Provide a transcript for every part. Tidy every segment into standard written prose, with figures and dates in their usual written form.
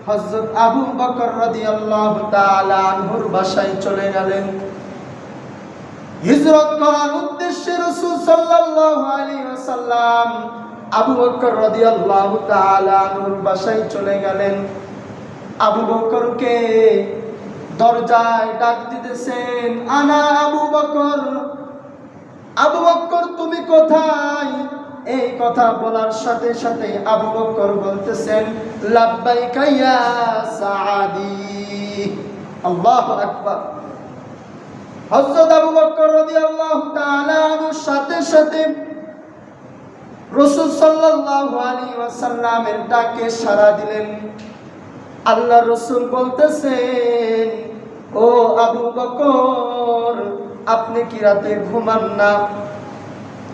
হযরত আবু বকর রাদিয়াল্লাহু তাআলা আনহুর বাসায় চলে গেলেন। হিজরত করার উদ্দেশ্যে রাসূল সাল্লাল্লাহু আলাইহি ওয়াসাল্লাম আবু বকর রাদিয়াল্লাহু তাআলা আনহুর বাসায় চলে গেলেন। আবু বকরকে দরজায় ডাক দিতেছেন, আনা আবু বকর, আবু বকর তুমি কোথায়? এই কথা বলার সাথে সাথে আবু বকর বলতেছেন, লাব্বাইকা ইয়া সাআদি। আল্লাহু আকবার। হযরত আবু বকর রাদিয়াল্লাহু তাআলা আনহুর সাথে সাথে রাসূল সাল্লাল্লাহু আলাইহি ওয়াসাল্লামের ডাকে সাড়া দিলেন। আল্লাহর রাসূল বলতেছেন, ও আবু বকর, আপনি কি রাতে ঘুমান না?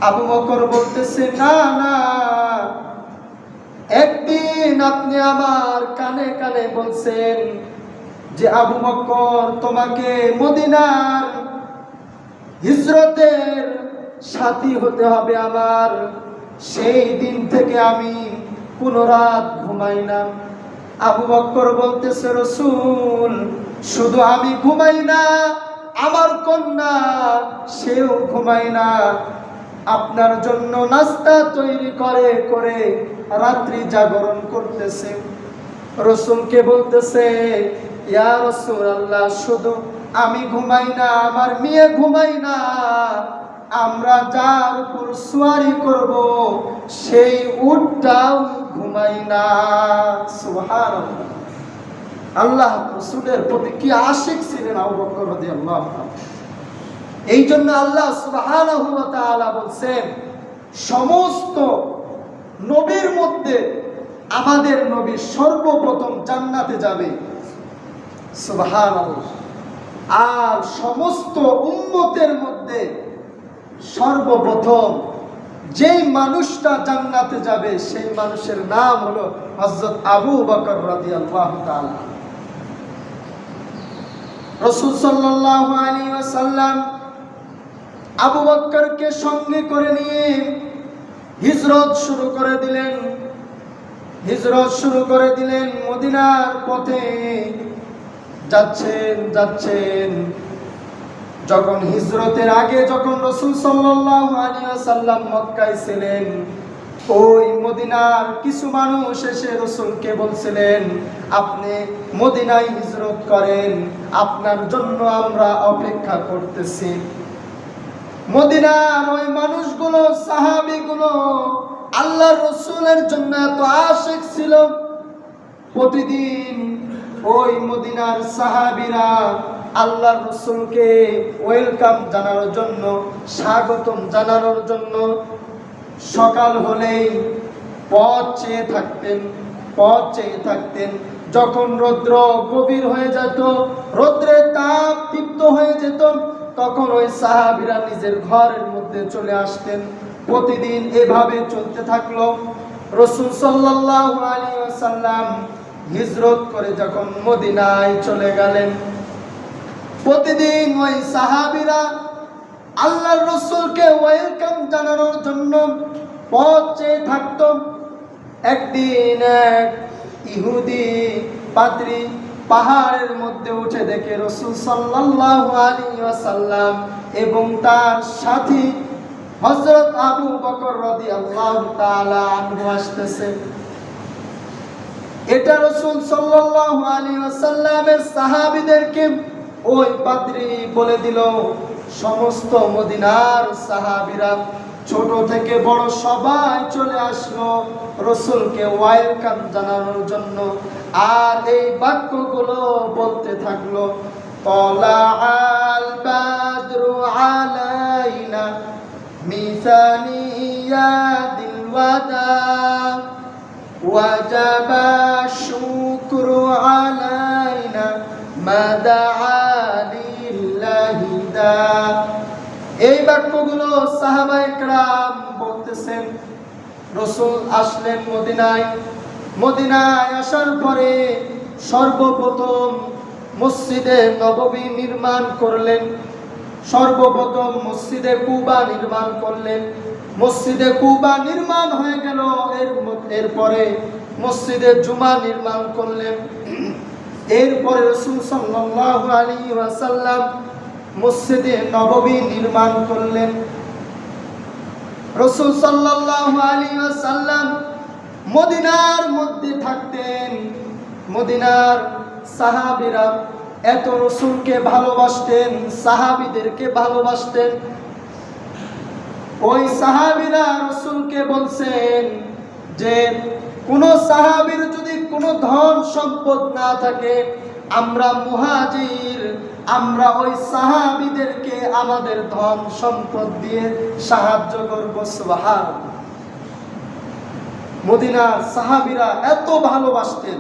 আবু বকর বলতেছে, না না, একদিন আপনি আমার কানে কানে বলছেন যে আবু বকর তোমাকে মদিনার হিজরতের সাথী হতে হবে আমার। সেই দিন থেকে আমি কোনো রাত ঘুমাই না। আবু বকর বলতেছে, রাসূল শুধু আমি ঘুমাই না, আমার কন্যা সেও ঘুমায় না। আপনার জন্য নাস্তা তৈরি করে করে রাত্রি জাগরণ করতেছে। রাসূলকে বলতেছে, ইয়া রাসূলুল্লাহ, শুধু আমি ঘুমাই না, আমার মেয়ে ঘুমাই না, আমরা যার উপর সুয়ারি করব সেই উটটাও ঘুমাই না। সুবহানাল্লাহ। আল্লাহ রাসূলের প্রতি কি আশিক ছিলেন আবু বকর রাদিয়াল্লাহু তাআলা। এই জন্য আল্লাহ সুবহানাহু ওয়া তাআলা বলছেন, সমস্ত নবীর মধ্যে আমাদের নবী সর্বপ্রথম জান্নাতে যাবে। সুবহানাল্লাহ। আর সমস্ত উম্মতের মধ্যে সর্বপ্রথম যেই মানুষটা জান্নাতে যাবে সেই মানুষের নাম হলো হযরত আবু বকর রাদিয়াল্লাহু তাআলা। রাসূল সাল্লাল্লাহু আলাইহি ওয়াসাল্লাম আবু বকরকে সঙ্গে করে নিয়ে হিজরত শুরু করে দিলেন। মদিনার পথে যাচ্ছেন। যখন হিজরতের আগে যখন রাসূল সাল্লাল্লাহু আলাইহি ওয়াসাল্লাম মক্কায় ছিলেন, ওই মদিনার কিছু মানুষ এসে রাসূলকে বলছিলেন, আপনি মদিনায় হিজরত করেন, আপনার জন্য আমরা অপেক্ষা করতেছি। মদিনার ওই মানুষগুলো, সাহাবীগুলো আল্লাহর রাসূলের জন্য এত আশিক ছিল, প্রতিদিন ওই মদিনার সাহাবীরা আল্লাহর রাসূলকে ওয়েলকাম জানানোর জন্য, স্বাগতম জানানোর জন্য সকাল হলেই পথ চেয়ে থাকতেন। যখন রৌদ্র গভীর হয়ে যেত, রৌদ্রের তাপ তীব্র হয়ে যেত, তখন ওই সাহাবীরা নিজের ঘরের মধ্যে চলে আসতেন। প্রতিদিন এভাবে চলতে থাকলো। রাসূল সাল্লাল্লাহু আলাইহি ওয়াসাল্লাম হিজরত করে যখন মদিনায় চলে গেলেন, প্রতিদিন ওই সাহাবীরা আল্লাহর রাসূলকে ওয়েলকাম জানানোর জন্য পথ চেয়ে থাকত। একদিন এক ইহুদি পাদ্রী পাহাড়ের মধ্যে উঠে দেখে রাসূল সাল্লাল্লাহু আলাইহি ওয়াসাল্লাম এবং তার সাথী হযরত আবু বকর রাদিয়াল্লাহু তাআলা আনহু আসতেছে। এটা রাসূল সাল্লাল্লাহু আলাইহি ওয়াসাল্লামের সাহাবীদেরকে ওই পাদ্রী বলে দিল। সমস্ত মদিনার সাহাবীরা ছোট থেকে বড় সবাই চলে আসলো রাসূলকে ওয়েলকাম জানানোর জন্য। আর এই বাক্যগুলো বলতে থাকলো, তালাআল বাদরু আলাইনা মিসানিয়াদিল ওয়াদা ওয়াজাবা শুকরু আলাইনা মাদাআ লিল্লাহি দা। এই বাক্যগুলো সাহাবায়ে কেরাম বলতেছেন। রাসূল আসলেন মদিনায় আসার পরে সর্বপ্রথম মসজিদে নববী নির্মাণ করলেন, সর্বপ্রথম মসজিদে কুবা নির্মাণ করলেন। মসজিদে কুবা নির্মাণ হয়ে গেল, এরপরে মসজিদে জুমা নির্মাণ করলেন। এরপরে রাসূল সাল্লাল্লাহু আলাইহি ওয়াসাল্লাম মসজিদে নববী নির্মাণ করলেন। রাসূল সাল্লাল্লাহু আলাইহি ওয়াসাল্লাম মদিনার মধ্যে থাকতেন। মদিনার সাহাবীরা এত রাসূলকে ভালোবাসতেন, সাহাবীদেরকে ভালোবাসতেন। ওই সাহাবীরা রাসূলকে বলছেন যে কোন সাহাবীর যদি কোনো ধন সম্পদ না থাকে, আমরা মুহাজির, আমরা ওই সাহাবীদেরকে আমাদের ধন সম্পদ দিয়ে সাহায্য করব। সুবহানাল্লাহ। মদিনার সাহাবীরা এত ভালোবাসতেন।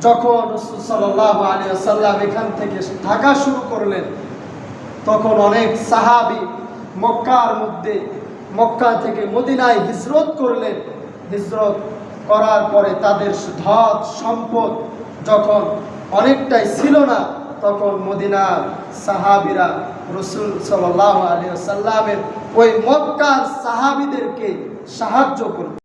যখন রাসূল সাল্লাল্লাহু আলাইহি ওয়াসাল্লাম এখান থেকে থাকা শুরু করলেন, তখন অনেক সাহাবী মক্কা থেকে মদিনায় হিজরত করলেন। হিজরত করার পরে তাদের ধন সম্পদ যখন অনেকটাই ছিল না, তখন মদিনার সাহাবীরা রাসূল সাল্লাল্লাহু আলাইহি ওয়াসাল্লামের ওই মক্কার সাহাবীদেরকে সাহায্য করতেন।